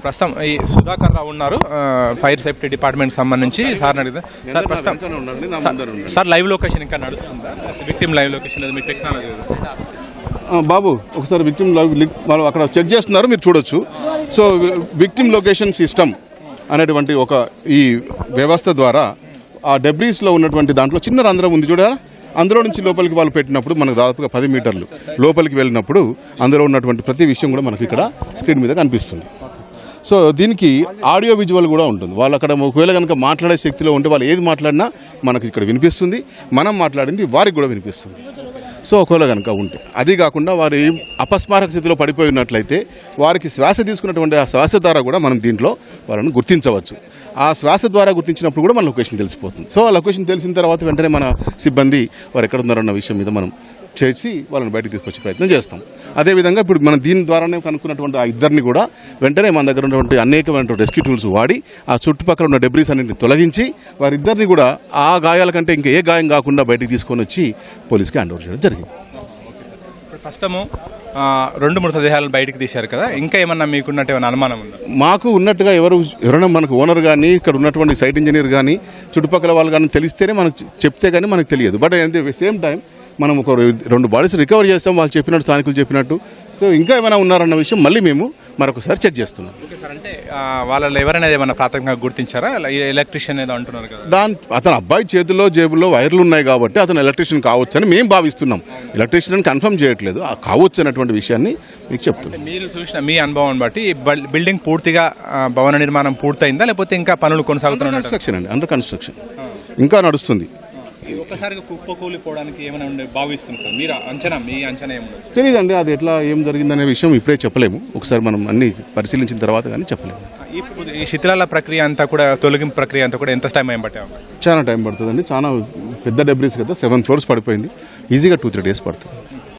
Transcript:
ప్రస్తుతం ఈ సుధాకర్ రావు ఉన్నారు, ఫైర్ సేఫ్టీ డిపార్ట్మెంట్ సంబంధించి. సార్ అడిగితే సార్ ప్రస్తుతం సార్ లైవ్ లొకేషన్ ఇంకా నడుస్తుందా? విక్టిమ్ లైవ్ లొకేషన్ మీ టెక్నాలజీ బాబు ఒకసారి విక్టిమ్ వాళ్ళు అక్కడ చెక్ చేస్తున్నారు, మీరు చూడొచ్చు. సో విక్టిమ్ లొకేషన్ సిస్టమ్ అనేటువంటి ఒక ఈ వ్యవస్థ ద్వారా ఆ డెబ్రీస్లో ఉన్నటువంటి దాంట్లో చిన్న రంధ్రం ఉంది చూడారా, అందులో నుంచి లోపలికి వాళ్ళు పెట్టినప్పుడు మనకు దాదాపుగా 10 మీటర్లు లోపలికి వెళ్ళినప్పుడు అందులో ఉన్నటువంటి ప్రతి విషయం కూడా మనకి ఇక్కడ స్క్రీన్ మీద కనిపిస్తుంది. సో దీనికి ఆడియో విజువల్ కూడా ఉంటుంది. వాళ్ళు అక్కడ ఒకవేళ కనుక మాట్లాడే శక్తిలో ఉంటే వాళ్ళు ఏది మాట్లాడినా మనకి ఇక్కడ వినిపిస్తుంది, మనం మాట్లాడింది వారికి కూడా వినిపిస్తుంది. సో ఒకవేళ కనుక ఉంటే అది కాకుండా వారి అపస్మారక స్థితిలో పడిపోయి ఉన్నట్లయితే వారికి శ్వాస తీసుకున్నటువంటి ఆ శ్వాస ద్వారా కూడా మనం దీంట్లో వాళ్ళని గుర్తించవచ్చు. ఆ శ్వాస ద్వారా గుర్తించినప్పుడు కూడా మన లొకేషన్ తెలిసిపోతుంది. సో ఆ లొకేషన్ తెలిసిన తర్వాత వెంటనే మన సిబ్బంది వారు ఎక్కడ ఉన్నారన్న విషయం మీద మనం చేసి వాళ్ళని బయటకు తీసుకొచ్చే ప్రయత్నం చేస్తాం. అదేవిధంగా ఇప్పుడు మనం దీని ద్వారానే కనుక్కున్నటువంటి ఆ ఇద్దరిని కూడా వెంటనే మన దగ్గర ఉన్నటువంటి అనేకమైన రెస్క్యూ టూల్స్ వాడి ఆ చుట్టుపక్కల ఉన్న డెబ్రీస్ అన్నింటిని తొలగించి వారిద్దరిని కూడా ఆ గాయాల కంటే ఇంకా ఏ గాయం కాకుండా బయటకు తీసుకొని వచ్చి పోలీస్కి హ్యాండ్ ఓవర్ చేయడం జరిగింది. ప్రస్తుతము 2 మృతదేహాలను బయటకు తీశారు కదా, ఇంకా ఏమన్నా మీకున్నట్టు ఏమైనా అనుమానం ఉందా? మాకు ఉన్నట్టుగా ఎవరైనా మనకు ఓనర్ కానీ ఇక్కడ ఉన్నటువంటి సైట్ ఇంజనీర్ కానీ చుట్టుపక్కల వాళ్ళు కానీ తెలిస్తేనే మనకు చెప్తే కానీ మనకు తెలియదు. But at the same time మనం ఒక 2 బాడీస్ రికవర్ చేస్తాం, వాళ్ళు చెప్పినట్టు స్థానికులు చెప్పినట్టు. సో ఇంకా ఏమైనా ఉన్నారన్న విషయం మళ్ళీ మేము మరొకసారి చెక్ చేస్తున్నాం. అంటే వాళ్ళలో ఎవరైనా ఏమైనా ప్రాథమికంగా గుర్తించారా? ఎలక్ట్రీషియన్ ఏదో అంటున్నారు కదా, అతని అబ్బాయి చేతుల్లో జేబుల్లో వైర్లు ఉన్నాయి కాబట్టి అతను ఎలక్ట్రీషియన్ కావచ్చు అని మేము భావిస్తున్నాం. ఎలక్ట్రీషియన్ కన్ఫర్మ్ చేయట్లేదు, కావచ్చు అన్నటువంటి విషయాన్ని మీకు చెప్తున్నాం. మీరు చూసిన మీ అనుభవం బట్టి బిల్డింగ్ పూర్తిగా భవన నిర్మాణం పూర్తయిందా లేకపోతే ఇంకా పనులు కొనసాగుతున్నాయి? కన్స్ట్రక్షన్ అండి, అండర్ కన్స్ట్రక్షన్ ఇంకా నడుస్తుంది. ఒక్కసారిగా కుప్పకూలిపోవడానికి ఏమైనా భావిస్తుంది సార్? మీ అంచనా ఏమన్నా తెలియదండి, అది ఎట్లా ఏం జరిగిందనే విషయం ఇప్పుడే చెప్పలేము. ఒకసారి మనం అన్ని పరిశీలించిన తర్వాత కానీ చెప్పలేము. ఈ శిథిలాల ప్రక్రియ అంతా కూడా, తొలగింపు ప్రక్రియ అంతా కూడా ఎంత టైం పట్టే? చాలా టైం పడుతుందండి. చాలా పెద్ద డెబ్రీస్ కదా, 7 ఫ్లోర్స్ పడిపోయింది. ఈజీగా 2-3 డేస్ పడుతుంది.